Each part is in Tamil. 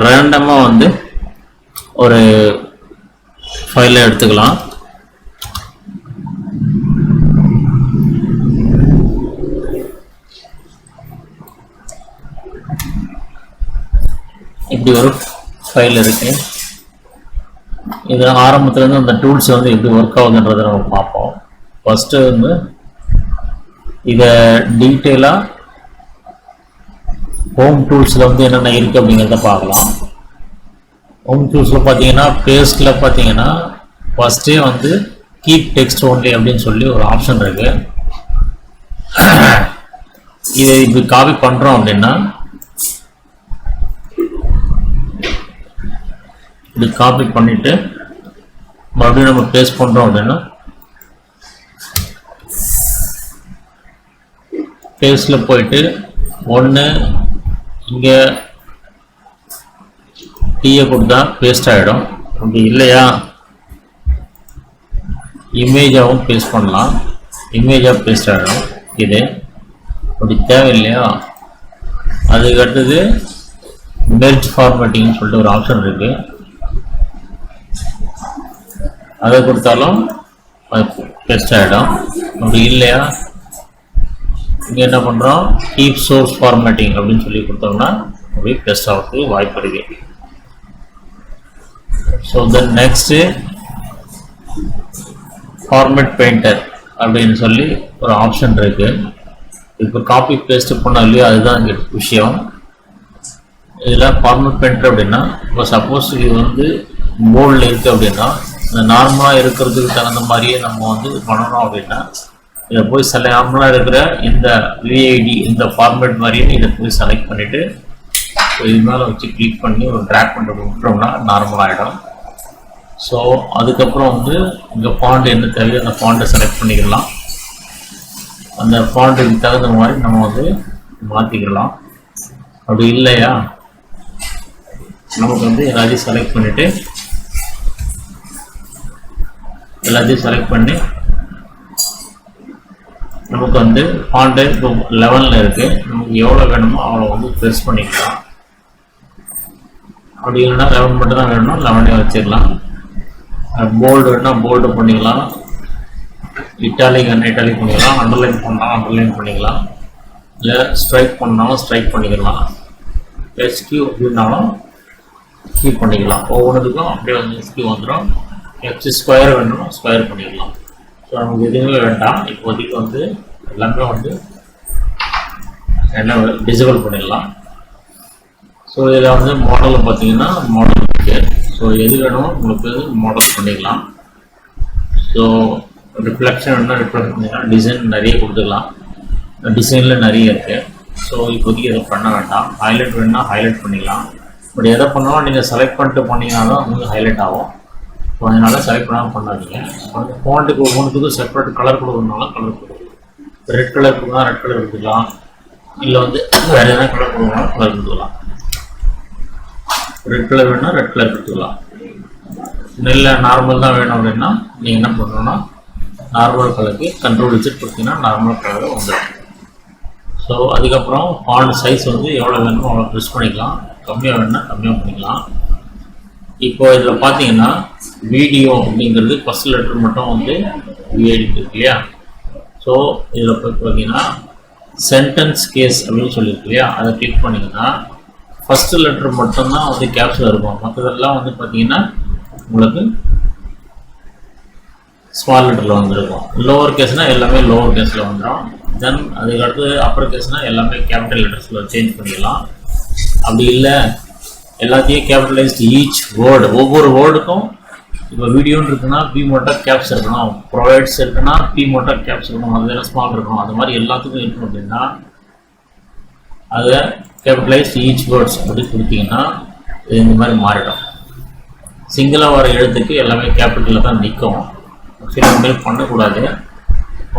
ரேண்டமாக வந்து ஒரு ஃபைலை எடுத்துக்கலாம். இப்படி ஒரு ஃபைல் இருக்கு. இது ஆரம்பத்துலேருந்து அந்த டூல்ஸ் வந்து எப்படி ஒர்க் ஆகுதுன்றதை நம்ம பார்ப்போம். ஃபஸ்ட்டு வந்து இதை டீட்டெயிலாக ஹோம் டூல்ஸில் வந்து என்னென்ன இருக்குது அப்படிங்கிறத பார்க்கலாம். ஹோம் டூல்ஸில் பார்த்தீங்கன்னா பேஸ்டில் பார்த்தீங்கன்னா ஃபஸ்ட்டே வந்து கீப் டெக்ஸ்ட் ஒன்லி அப்படின்னு சொல்லி ஒரு ஆப்ஷன் இருக்குது. இதை இப்படி காப்பி பண்ணுறோம் அப்படின்னா இப்படி காப்பி பண்ணிவிட்டு மறுபடியும் நம்ம பேஸ்ட் பண்ணுறோம் அப்படின்னா பேஸ்டில் போயிட்டு ஒன்று இங்கே டீயை கொடுத்தா பேஸ்ட் ஆகிடும். அப்படி இல்லையா இமேஜாகவும் பேஸ்ட் பண்ணலாம். இமேஜாக பேஸ்ட் ஆகிடும். இது அப்படி தேவையில்லையா அதுக்கு அடுத்தது மெர்ஜ் ஃபார்மேட்டிங்னு சொல்லிட்டு ஒரு ஆப்ஷன் இருக்குது. அதை கொடுத்தாலும் பேஸ்ட் ஆகிடும். அப்படி இல்லையா இங்கே என்ன பண்ணுறோம் கீப் சோர்ஸ் ஃபார்மேட்டிங் அப்படின்னு சொல்லி கொடுத்தோம்னா அப்படியே பேஸ்ட் ஆகிறதுக்கு வாய்ப்பு இருக்குது. So then next format painter அப்படின்னு சொல்லி ஒரு ஆப்ஷன் இருக்குது. இப்போ காப்பி பேஸ்ட் பண்ணோம் இல்லையா அதுதான் இங்கே விஷயம். இதில் ஃபார்மேட் பெயிண்டர் அப்படின்னா இப்போ சப்போஸ் இது வந்து போல்டில் இருக்குது அப்படின்னா இந்த நார்மலாக இருக்கிறதுக்கு தகுந்த மாதிரியே நம்ம வந்து பண்ணணும் அப்படின்னா இதை போய் நார்மலாக இருக்கிற இந்த விஐடி இந்த ஃபார்மேட் மாதிரியே இதை போய் செலக்ட் பண்ணிவிட்டு இது மேலே வச்சு கிளிக் பண்ணி ஒரு ட்ராக் பண்ணிட்டு விட்டோம்னா நார்மல் ஆகிடும். ஸோ அதுக்கப்புறம் வந்து இங்கே ஃபாண்ட் என்ன தேவையோ அந்த ஃபாண்ட்டை செலக்ட் பண்ணிக்கலாம். அந்த ஃபாண்ட்டுக்கு தகுந்த மாதிரி நம்ம வந்து மாற்றிக்கலாம். அப்படி இல்லையா நமக்கு வந்து எல்லாத்தையும் செலக்ட் பண்ணிவிட்டு எல்லாத்தையும் செலக்ட் பண்ணி நமக்கு வந்து ஃபாண்ட்டு இப்போ 11ல் இருக்குது. நமக்கு எவ்வளோ வேணுமோ அவ்வளோ வந்து ப்ரெஸ் பண்ணிக்கலாம். அப்படி இல்லைன்னா 11 மட்டும் தான் வேணும்னா 11 வச்சுக்கலாம். போல்டு வேணும்னா போல்டு பண்ணிக்கலாம். இட்டாலிக் வேணா இட்டாலிக் பண்ணிக்கலாம். அண்டர்லைன் பண்ணாலும் அண்டர்லைன் பண்ணிக்கலாம். இல்லை ஸ்ட்ரைக் பண்ணாலும் ஸ்ட்ரைக் பண்ணிக்கலாம். எஸ்கியூ அப்படின்னாலும் ஸ்கியூ பண்ணிக்கலாம். ஒவ்வொன்றுக்கும் அப்படியே வந்து எஸ்கியூ வந்துடும். எஃப்சி ஸ்கொயர் வேணும்னா ஸ்கொயர் பண்ணிக்கலாம். ஸோ நமக்கு எதுவுமே வேண்டாம். இப்போதைக்கு வந்து எல்லாமே வந்து என்ன டிசபிள் பண்ணிடலாம். ஸோ இதில் வந்து மாடலில் பார்த்தீங்கன்னா மாடல் இருக்குது. ஸோ எது வேணுமோ உங்களுக்கு மாடல் பண்ணிக்கலாம். ஸோ ரிஃப்ளெக்ஷன் வேணும்னா ரிஃப்ளெக்ட் பண்ணிக்கலாம். டிசைன் நிறைய கொடுத்துக்கலாம். டிசைனில் நிறைய இருக்குது. ஸோ இப்போதைக்கு எதுவும் பண்ண வேண்டாம். ஹைலைட் வேணும்னா ஹைலைட் பண்ணிக்கலாம். பட் எதை பண்ணாலும் நீங்கள் செலக்ட் பண்ணிட்டு பண்ணிங்கன்னா தான் உங்களுக்கு ஹைலைட் ஆகும். ஸோ அதனால் செலக்ட் பண்ணாமல் பண்ணாதீங்க. அந்த ஃபாண்ட்டுக்கு ஒவ்வொன்றுத்துக்கும் செப்பரேட் கலர் கொடுக்கணுனாலும் கலர் கொடுக்கலாம். ரெட் கலர் கொடுக்கலாம் ரெட் கலர் கொடுத்துக்கலாம். இல்லை வந்து வேறு எதனா கலர் கொடுக்கணும் கலர் கொடுத்துக்கலாம். ரெட் கலர் வேணும்னா ரெட் கலர் கொடுத்துக்கலாம். நெல்ல நார்மல் தான் வேணும் அப்படின்னா நீங்கள் என்ன பண்ணணும்னா நார்மல் கலருக்கு கண்ட்ரோல் விசிட் கொடுத்தீங்கன்னா நார்மல் கலர் வந்துடும். ஸோ அதுக்கப்புறம் ஃபாண்ட் சைஸ் வந்து எவ்வளோ வேணுமோ அவ்வளோ ப்ரெஸ் பண்ணிக்கலாம். கம்மியாக வேணும்னா கம்மியாக பண்ணிக்கலாம். இப்போ இதில் பார்த்தீங்கன்னா வீடியோ அப்படிங்கிறது ஃபஸ்ட் லெட்டர் மட்டும் வந்து விஐடி இருக்கு இல்லையா. ஸோ இதில் போய் பார்த்தீங்கன்னா சென்டென்ஸ் கேஸ் அப்படின்னு சொல்லியிருக்கு இல்லையா. அதை கிளிக் பண்ணிங்கன்னா ஃபஸ்ட்டு லெட்டர் மட்டும்தான் வந்து கேப்ஸில் இருக்கும். மற்றதெல்லாம் வந்து பார்த்தீங்கன்னா உங்களுக்கு ஸ்மால் லெட்டரில் வந்துருக்கும். லோவர் கேஸ்னால் எல்லாமே லோவர் கேஸில் வந்துடும். தென் அதுக்கடுத்து அப்பர் கேஸ்னால் எல்லாமே கேபிட்டல் லெட்டர்ஸில் சேஞ்ச் பண்ணிக்கலாம். அப்படி இல்லை எல்லாத்தையும் கேபிட்டலைஸ்டு ஈச் வேர்டு ஒவ்வொரு வேர்டுக்கும் இப்போ வீடியோன்னு இருக்குன்னா பி மட்டும் கேப்ஸ் இருக்கணும். ப்ரொவைட்ஸ் இருக்குன்னா பி மட்டும் கேப்ஸ் இருக்கணும். அதெல்லாம் ஸ்மால் இருக்கணும். அது மாதிரி எல்லாத்துக்கும் இருக்கணும் அப்படின்னா அதை கேபிட்டலைஸ்ட் ஈச் வேர்ட்ஸ் அப்படி கொடுத்தீங்கன்னா இது இந்த மாதிரி மாறிடும். சிங்கிளாக வர எழுத்துக்கு எல்லாமே கேபிட்டலில் தான் நிற்கும். சரி இந்த மாதிரி பண்ணக்கூடாது.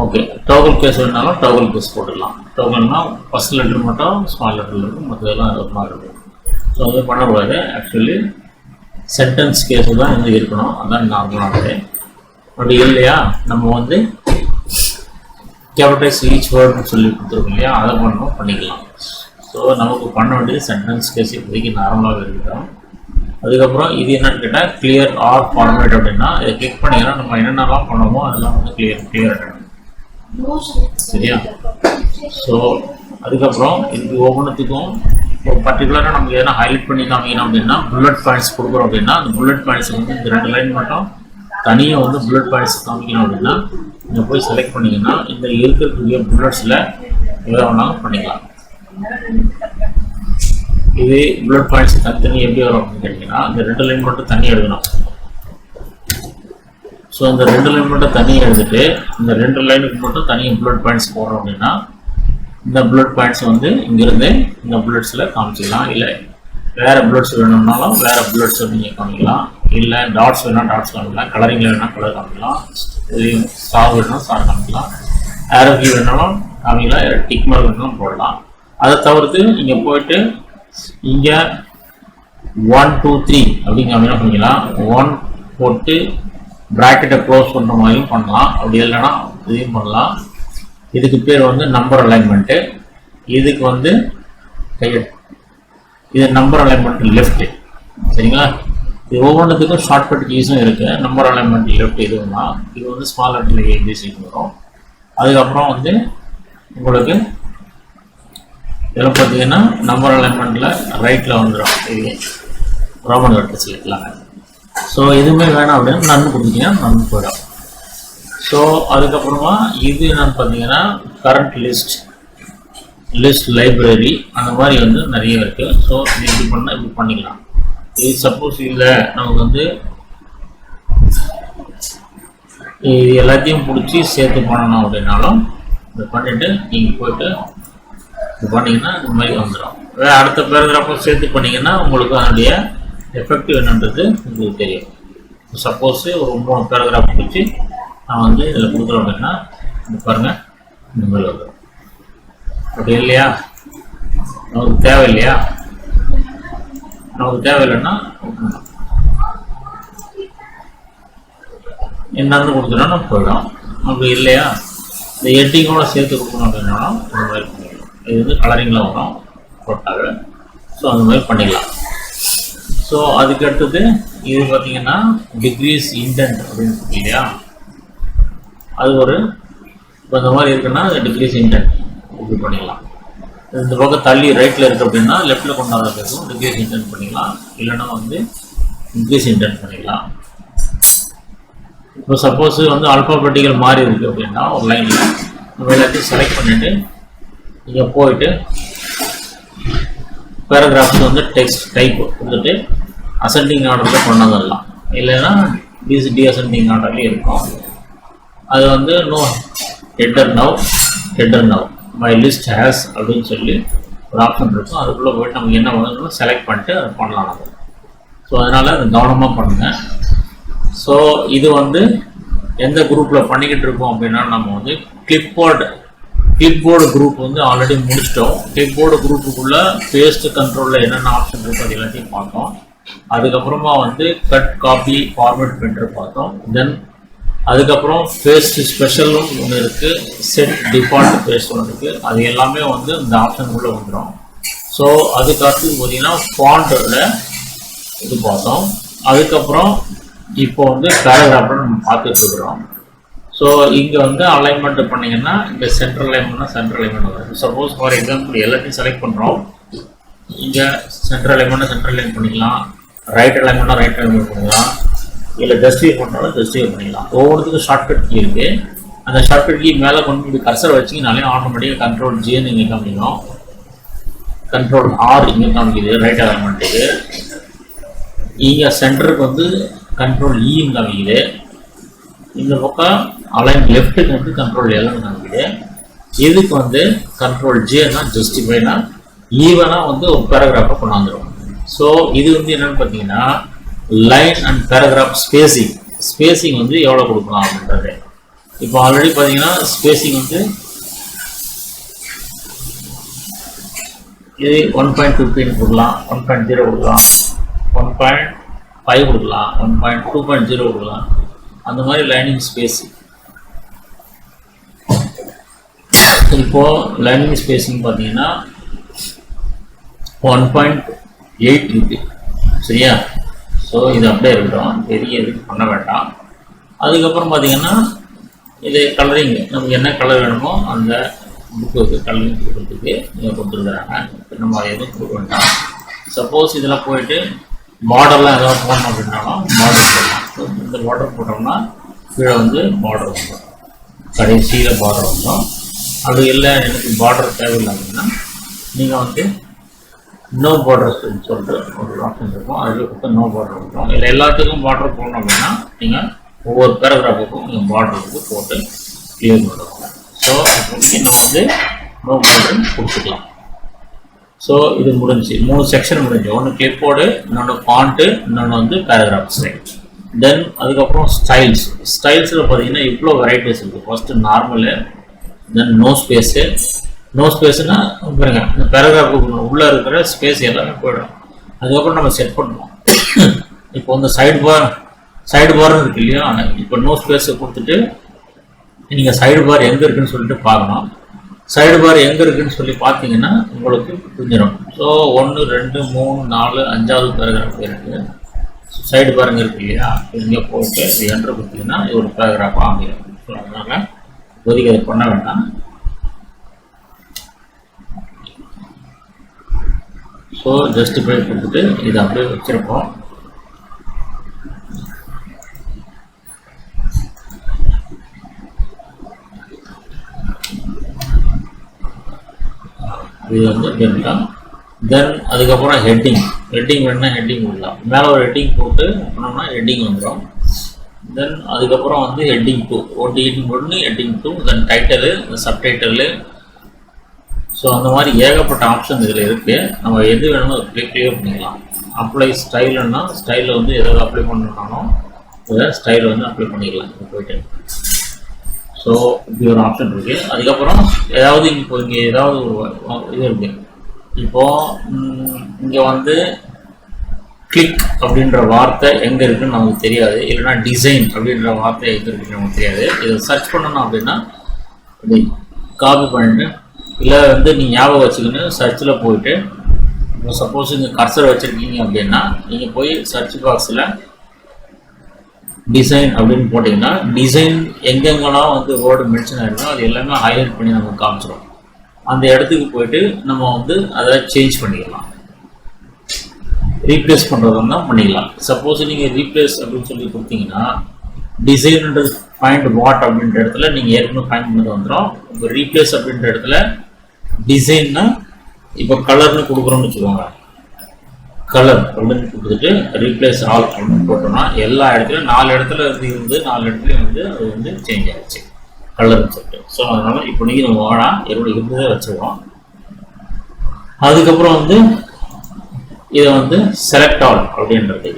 ஓகே டோகல் கேஸ் வேணாலும் டோகல் கேஸ் போட்டுடலாம். டோகல்னா ஃபஸ்ட் லெட்டர் மட்டும் ஸ்மால் லெட்டரில் இருக்கும். மற்றதெல்லாம் ஒரு மாதிரி இருக்கும். ஸோ அது பண்ணக்கூடாது. ஆக்சுவலி சென்டென்ஸ் கேஸு தான் வந்து இருக்கணும். அதுதான் நார்மலானது. அப்படி இல்லையா நம்ம வந்து கேபிட்டலைஸ் ஈச் வேர்டுன்னு சொல்லி கொடுத்துருக்கோம் இல்லையா. அதை பண்ணிக்கலாம். ஸோ நமக்கு பண்ண வேண்டியது சென்டென்ஸ் கேஸ் இப்போதைக்கு நார்மலாகவே இருக்கட்டும். அதுக்கப்புறம் இது என்னன்னு கேட்டால் கிளியர் ஆர் ஃபார்மேட் அப்படின்னா இதை கிளிக் பண்ணிங்கன்னா நம்ம என்னென்னலாம் பண்ணோமோ அதெல்லாம் வந்து கிளியர் ஆகிடும். சரியா? ஸோ அதுக்கப்புறம் இது ஒவ்வொன்றுத்துக்கும் இப்போ பர்டிகுலராக நமக்கு எதனா ஹைலைட் பண்ணி காமிக்கணும் அப்படின்னா புல்லட் பாயிண்ட்ஸ் கொடுக்குறோம் அப்படின்னா அந்த புல்லட் பாயிண்ட்ஸ் வந்து இந்த 2 லைன் மட்டும் தனியாக வந்து புல்லட் பாயிண்ட்ஸ் காமிக்கணும் அப்படின்னா நீங்கள் போய் செலக்ட் பண்ணிங்கன்னா இந்த இருக்கக்கூடிய புல்லட்ஸில் எதை வேணாலும் பண்ணிக்கலாம். இது புல்லட் பாயிண்ட்ஸ் தனி எப்படி வரும் அப்படின்னு கேட்டிங்கன்னா இந்த 2 லைன் மட்டும் தனியாக எழுதணும். ஸோ இந்த 2 லைன் மட்டும் தனியாக எழுதிட்டு இந்த 2 லைனுக்கு மட்டும் தனியாக புல்லட் பாயிண்ட்ஸ் போடுறோம் அப்படின்னா இந்த புல்லட் பாயிண்ட்ஸ் வந்து இங்கிருந்து இந்த புல்லட்ஸில் காமிச்சிக்கலாம். இல்லை வேறு புல்லட்ஸ் வேணும்னாலும் வேறு புல்லட்ஸ் நீங்கள் காமிக்கலாம். இல்லை டாட்ஸ் வேணால் டாட்ஸ் காமிக்கலாம். கலரிங்கில் வேணால் கலர் காமிக்கலாம். ஸ்டார் வேணும்னா ஸ்டார் காமிக்கலாம். ஆரோக்கி வேணாலும் காமிக்கலாம். டிக் மார்க் வேணாலும் போடலாம். அதை தவிர்த்து நீங்கள் போயிட்டு இங்கே 1 2 3 அப்படிங்கிற மாதிரி பண்ணிக்கலாம். 1 போட்டு ப்ராக்கெட்டை க்ளோஸ் பண்ணுற மாதிரியும் பண்ணலாம். அப்படி இல்லைன்னா இதையும் பண்ணலாம். இதுக்கு பேர் வந்து நம்பர் அலைன்மெண்ட்டு. இதுக்கு வந்து இது நம்பர் அலைன்மெண்ட் லெஃப்ட். சரிங்களா? இது ஒவ்வொன்றுத்துக்கும் ஷார்ட்கட் கீஸும் இருக்குது. நம்பர் அலைன்மெண்ட் லெஃப்ட் இதுவும்னா இது வந்து ஸ்மால் லெட்டர் ஏபிசிக்கு வரும். அதுக்கப்புறம் வந்து உங்களுக்கு இதில் பார்த்தீங்கன்னா நம்பர் அலைன்மெண்ட்டில் ரைட்டில் வந்துடும். இது ரோமன் லெட்டர்ஸ் இருக்கலாங்க. ஸோ எதுவுமே வேணாம் அப்படின்னு நன்னு கொடுத்தீங்கன்னா நன்னு போயிடும். ஸோ அதுக்கப்புறமா இது என்னன்னு பார்த்தீங்கன்னா கரண்ட் லிஸ்ட் லைப்ரரி அந்த மாதிரி வந்து நிறைய இருக்குது. ஸோ இது இப்படி பண்ணால் இப்படி பண்ணிக்கலாம். இது சப்போஸ் இல்லை நமக்கு வந்து இது எல்லாத்தையும் பிடிச்சி சேர்த்து பண்ணணும் அப்படின்னாலும் இதை பண்ணிவிட்டு நீங்கள் போய்ட்டு இது பண்ணிங்கன்னா இந்த மாதிரி வந்துடும். அடுத்த பேராகிராஃபும் சேர்த்து பண்ணிங்கன்னா உங்களுக்கு அதனுடைய எஃபெக்டிவ் என்னன்றது உங்களுக்கு தெரியும். சப்போஸ் ஒரு 3 பேராகிராஃப் பிடிச்சி நான் வந்து இதில் கொடுக்குறோம் அப்படின்னா இது பாருங்கள் இந்த மாதிரி வந்துடும். அப்படி இல்லையா? நமக்கு தேவையில்லையா? நமக்கு தேவையில்லைன்னா என்னன்னு கொடுத்துட்டோம்னா போயிடும். அப்படி இல்லையா இந்த எட்டிங்கோட சேர்த்து கொடுக்கணும் அப்படின்னாலும் இந்த மாதிரி பண்ணிக்கலாம். இது வந்து கலரிங்கில் வரும் போட்டாங்க. ஸோ அந்த மாதிரி பண்ணிக்கலாம். ஸோ அதுக்கு அடுத்தது இது பார்த்தீங்கன்னா டிக்ரீஸ் இன்டென்ட் அப்படின்னு சொல்லி இல்லையா? அது ஒரு இப்போ இந்த மாதிரி இருக்குன்னா டிக்ரீஸ் இன்டென்ட் இப்படி பண்ணிக்கலாம். இந்த பக்கம் தள்ளி ரைட்டில் இருக்குது அப்படின்னா லெஃப்ட்டில் கொண்டு வரதுக்கும் டிக்ரீஸ் இன்டென்ட் பண்ணிக்கலாம். இல்லைன்னா வந்து இன்க்ரீஸ் இன்டென்ட் பண்ணிக்கலாம். இப்போ சப்போஸ் வந்து அல்பாபெட்டிக்கல் மாறி இருக்குது அப்படின்னா ஒரு லைனில் நம்ம எல்லாத்தையும் செலக்ட் பண்ணிவிட்டு இங்கே போயிட்டு பேராகிராஃப்ஸ் வந்து டெக்ஸ்ட் டைப் கொடுத்துட்டு அசெண்டிங் ஆர்டரில் கொண்டு வந்துடலாம். இல்லைன்னா டிஅசெண்டிங் ஆர்டர்லேயும் இருக்கும். அது வந்து no header now my list has அப்படின்னு சொல்லி ஒரு ஆப்ஷன் இருக்கும். அதுக்குள்ளே போய்ட்டு நமக்கு என்ன வேணும்னு செலக்ட் பண்ணிட்டு அதை பண்ணலாம் நம்ம. ஸோ அதனால் அதை கவனமாக பண்ணுங்கள். ஸோ இது வந்து எந்த குரூப்பில் பண்ணிக்கிட்டு இருக்கோம் அப்படின்னா நம்ம வந்து கிளிப்போர்டு குரூப் வந்து ஆல்ரெடி முடிச்சிட்டோம். கிளிப்போர்டு குரூப்புக்குள்ளே பேஸ்ட் கண்ட்ரோலில் என்னென்ன ஆப்ஷன் இருக்கும் அது எல்லாத்தையும் பார்த்தோம். அதுக்கப்புறமா வந்து கட் காப்பி ஃபார்மேட் பிரிண்டர் பார்த்தோம். தென் அதுக்கப்புறம் பேஸ்ட் ஸ்பெஷலும் ஒன்று இருக்குது. செட் டிஃபால்ட் பேஸ்ட் ஒன்று இருக்குது. அது எல்லாமே வந்து இந்த ஆப்ஷனுக்குள்ளே வந்துடும். ஸோ அதுக்கு அடுத்து பார்த்தீங்கன்னா ஃபாண்ட்டில் இது பார்த்தோம். அதுக்கப்புறம் இப்போ வந்து பேராகிராஃபில் நம்ம பார்த்துட்டு இருக்கிறோம். ஸோ இங்கே வந்து அலைன்மெண்ட் பண்ணிங்கன்னா இந்த சென்ட்ரல் அலைன்மெண்ட் வரும். சப்போஸ் ஃபார் எக்ஸாம்பிள் எல்லாத்தையும் செலக்ட் பண்ணுறோம். இங்கே சென்ட்ரல் அலைன்மெண்ட் பண்ணிக்கலாம். ரைட் அலைன்மெண்ட் பண்ணிக்கலாம். இல்லை ஜஸ்டிஃபை பண்ணாலும் ஜஸ்டிஃபை பண்ணிக்கலாம். ஒவ்வொருத்துக்கும் ஷார்ட்கட் கீ இருக்குது. அந்த ஷார்ட்கட் கீ மேலே கொண்டு போய் கர்சர் வச்சிங்கனாலே ஆட்டோமேட்டிக்காக கண்ட்ரோல் ஜேன்னு இங்கே காமிக்கணும். கண்ட்ரோல் ஆர் இங்கே காமிக்குது ரைட் அலைன்மெண்ட்டுக்கு. இங்கே சென்டருக்கு வந்து கண்ட்ரோல் இன்னு காமிக்குது. இந்த பக்கம் அலைன் லெஃப்ட்டுக்கு வந்து கண்ட்ரோல் எல்னு காமிக்குது. இதுக்கு வந்து கண்ட்ரோல் ஜேன்னா ஜஸ்டிஃபைனா ஈவனாக வந்து ஒரு பேராகிராஃபை கொண்டாந்துடும். ஸோ இது வந்து என்னென்னு பார்த்தீங்கன்னா லைன் அண்ட் பேராகிராஃப் ஸ்பேசிங் வந்து எவ்வளோ கொடுக்கலாம் அப்படின்றது. இப்போ ஆல்ரெடி பார்த்தீங்கன்னா ஸ்பேசிங் வந்து இது 1.15 கொடுக்கலாம், 1.0 கொடுக்கலாம், 1.5 கொடுக்கலாம், 1.2.0 கொடுக்கலாம். அந்த மாதிரி லைனிங் ஸ்பேசிங். இப்போது லைனிங் ஸ்பேசிங் பார்த்தீங்கன்னா 1.8 இருக்கு சரியா. ஸோ இது அப்படியே இருக்கட்டும், பெரிய இது பண்ண வேண்டாம். அதுக்கப்புறம் பார்த்தீங்கன்னா இது கலரிங், நமக்கு என்ன கலர் வேணுமோ அந்த புக்கு கலரிங் கொடுக்குறதுக்கு நீங்கள் கொடுத்துருக்குறாங்க. நம்ம எதுவும் கொடுக்க வேண்டாம். சப்போஸ் இதில் போயிட்டு பார்டர்லாம் ஏதாவது போடணும் அப்படின்னாலும் பார்டர் போடலாம். இந்த பார்டர் போட்டோம்னா கீழே வந்து பார்டர் வந்துடும், கடைசியில் பார்டர் வந்துடும். அது இல்லை எனக்கு பார்டர் தேவையில்லை அப்படின்னா நீங்கள் வந்து நோ பார்டர்ஸ்ன்னு சொல்லிட்டு ஒரு ஆப்ஷன் இருக்கும், அதில் கொடுத்து நோ பார்டர் வந்துடும். இல்லை எல்லாத்துக்கும் பார்டர் போடணும் அப்படின்னா நீங்கள் ஒவ்வொரு பேராகிராஃபுக்கும் நீங்கள் பார்டருக்கு போட்டு கிளியர் பண்ணுவோம். ஸோ இப்போதைக்கு நம்ம வந்து நோ பார்டர் கொடுத்துக்கலாம். ஸோ இது முடிஞ்சு 3 செக்ஷன் முடிஞ்சு. ஒன்று கிளிப்போர்டு, இன்னொன்று ஃபாண்ட்டு, இன்னொன்று வந்து பேராகிராஃப் ஸ்டைல். தென் அதுக்கப்புறம் ஸ்டைல்ஸ். ஸ்டைல்ஸில் பார்த்தீங்கன்னா இவ்வளோ வெரைட்டிஸ் இருக்குது. First normal, then no space. No ஸ்பேஸுன்னா பாருங்க இந்த பேராகிராஃபுக்கு உள்ளே இருக்கிற ஸ்பேஸ் எல்லாமே போயிடும். அதுக்கப்புறம் நம்ம செட் பண்ணுவோம். இப்போ வந்து சைடு பார்னு இருக்கு இல்லையா, இப்போ நோ ஸ்பேஸை கொடுத்துட்டு நீங்கள் சைடு பார் எங்கே இருக்குன்னு சொல்லிட்டு பார்க்கணும். சைடு பார் எங்கே இருக்குன்னு சொல்லி பார்த்தீங்கன்னா உங்களுக்கு புரிஞ்சிடும். ஸோ 1 2 3 4 5வது பேராகிராஃப் இருக்குது. சைடு பாருங்க இருக்கு இல்லையா, இங்கே போட்டு இது என்ட்ரு கொடுத்தீங்கன்னா இது ஒரு பேராகிராஃபாக அமையும். ஸோ அதனால் இப்போதைக்கு அதை பண்ண வேண்டாம். ஸோ ஜஸ்ட் போய் கொடுத்துட்டு இதை அப்படியே வச்சுருப்போம். இது வந்து டெல்டா. தென் அதுக்கப்புறம் ஹெட்டிங் வேணுன்னா ஹெட்டிங் கொடுக்கலாம். மேலே ஒரு ஹெட்டிங் போட்டு பண்ணோம்னா ஹெட்டிங் வந்துடும். தென் அதுக்கப்புறம் வந்து ஹெட்டிங் 2, ஹெட்டிங் 1, ஹெட்டிங் 2, தென் டைட்டலு, சப்டைட்டலு. ஸோ அந்த மாதிரி ஏகப்பட்ட ஆப்ஷன் இதில் இருக்குது. நம்ம எது வேணுமோ அதை கிளியர் பண்ணிக்கலாம். அப்ளை ஸ்டைலுன்னா ஸ்டைலில் வந்து எதாவது அப்ளை பண்ணணும்னாலும் இதை ஸ்டைலை வந்து அப்ளை பண்ணிக்கலாம் இப்போ போயிட்டு. ஸோ இப்படி ஒரு ஆப்ஷன் இருக்குது. அதுக்கப்புறம் ஏதாவது இப்போ இங்கே ஏதாவது ஒரு இது இருக்குது. இப்போது இங்கே வந்து கிளிக் அப்படின்ற வார்த்தை எங்கே இருக்குதுன்னு நமக்கு தெரியாது, இல்லைனா டிசைன் அப்படின்ற வார்த்தை எங்கே இருக்குதுன்னு நமக்கு தெரியாது. இதை சர்ச் பண்ணணும் அப்படின்னா இப்படி காப்பி பண்ணிட்டு, இல்லை வந்து நீங்கள் ஞாபகம் வச்சுக்கின்னு சர்ச்சில் போயிட்டு, இப்போ சப்போஸ் இங்கே கர்சர் வச்சுருக்கீங்க அப்படின்னா நீங்கள் போய் சர்ச் பாக்ஸில் டிசைன் அப்படின்னு போட்டிங்கன்னா டிசைன் எங்கெங்கெல்லாம் வந்து வேர்டு மென்ஷன் ஆகிருக்கோ அது எல்லாமே ஹைலைட் பண்ணி நமக்கு காமிச்சிடும். அந்த இடத்துக்கு போயிட்டு நம்ம வந்து அதை சேஞ்ச் பண்ணிக்கலாம். ரீப்ளேஸ் பண்ணுறதுனா பண்ணிக்கலாம். சப்போஸ் நீங்கள் ரீப்ளேஸ் அப்படின்னு சொல்லி கொடுத்தீங்கன்னா டிசைன்ன்றது ஃபைண்ட் வாட் அப்படின்ற இடத்துல நீங்கள் ஏற்கனவே ஃபைண்ட் பண்ணது வந்துடும். இப்போ ரீப்ளேஸ் அப்படின்ற இடத்துல டிசைன்னா இப்போ கலர்னு கொடுக்குறோம்னு வச்சுக்கோங்க, கலர் அப்படின்னு கொடுத்துட்டு ரீப்ளேஸ் ஆல் அப்படின்னு போட்டோம்னா எல்லா இடத்துலையும் 4 இடத்துல இருந்து 4 இடத்துலையும் வந்து அது வந்து சேஞ்ச் ஆகிடுச்சு கலர்னு சொல்லிட்டு. ஸோ அதனால் இப்போ நீங்கள் நம்ம வேணாம் என்னோட இருந்ததே வச்சுருவோம். அதுக்கப்புறம் வந்து இதை வந்து செலக்ட் ஆல் அப்படின்றது,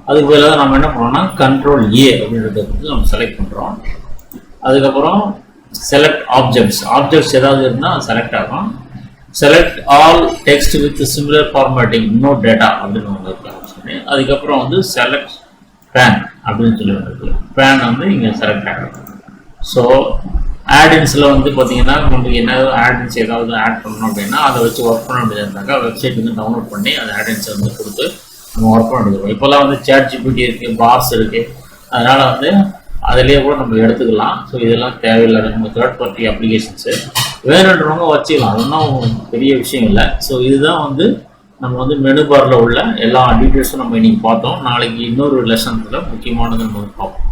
அதுக்கு பதிலாக நம்ம என்ன பண்ணோம்னா கண்ட்ரோல் ஏ அப்படின்றத வந்து நம்ம செலக்ட் பண்ணுறோம். அதுக்கப்புறம் செலக்ட் ஆப்ஜெக்ட்ஸ் ஏதாவது இருந்தால் செலக்ட் ஆகும். Select all text with similar formatting no data அப்படின்னு ஒன்று இருக்கு. அதுக்கப்புறம் வந்து செலக்ட் பேன் அப்படின்னு சொல்லி ஒன்று இருக்கு. பேன் வந்து இங்கே செலக்ட் ஆகும். ஸோ ஆடின்ஸில் வந்து பார்த்தீங்கன்னா உங்களுக்கு என்ன ஆடின்ஸ் ஏதாவது ஆட் பண்ணணும் அப்படின்னா அதை வச்சு ஒர்க் பண்ண முடியாதுனாக்கா வெப்சைட் வந்து டவுன்லோட் பண்ணி அந்த ஆடின்ஸை வந்து கொடுத்து நம்ம ஒர்க் பண்ண முடியும். இப்போல்லாம் வந்து சேட் ஜிபிடி இருக்குது, பார்ஸ் இருக்குது, அதனால் வந்து அதிலேயே கூட நம்ம எடுத்துக்கலாம். ஸோ இதெல்லாம் தேவையில்லாத நம்ம தேர்ட் பார்ட்டி அப்ளிகேஷன்ஸு வேணுன்றவங்க வச்சுக்கலாம், ஒன்றும் பெரிய விஷயம் இல்லை. ஸோ இதுதான் வந்து நம்ம வந்து மெனு பாரில் உள்ள எல்லா டீட்டெயில்ஸும் நம்ம இன்னைக்கு பார்த்தோம். நாளைக்கு இன்னொரு லெசன்ஸில் முக்கியமானது நம்ம பார்ப்போம்.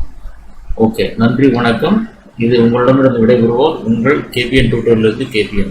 ஓகே, நன்றி, வணக்கம். இது உங்களிடமிருந்து விடைபெறுவோர் உங்கள் KPN டியூட்டோரியலிருந்து KPN.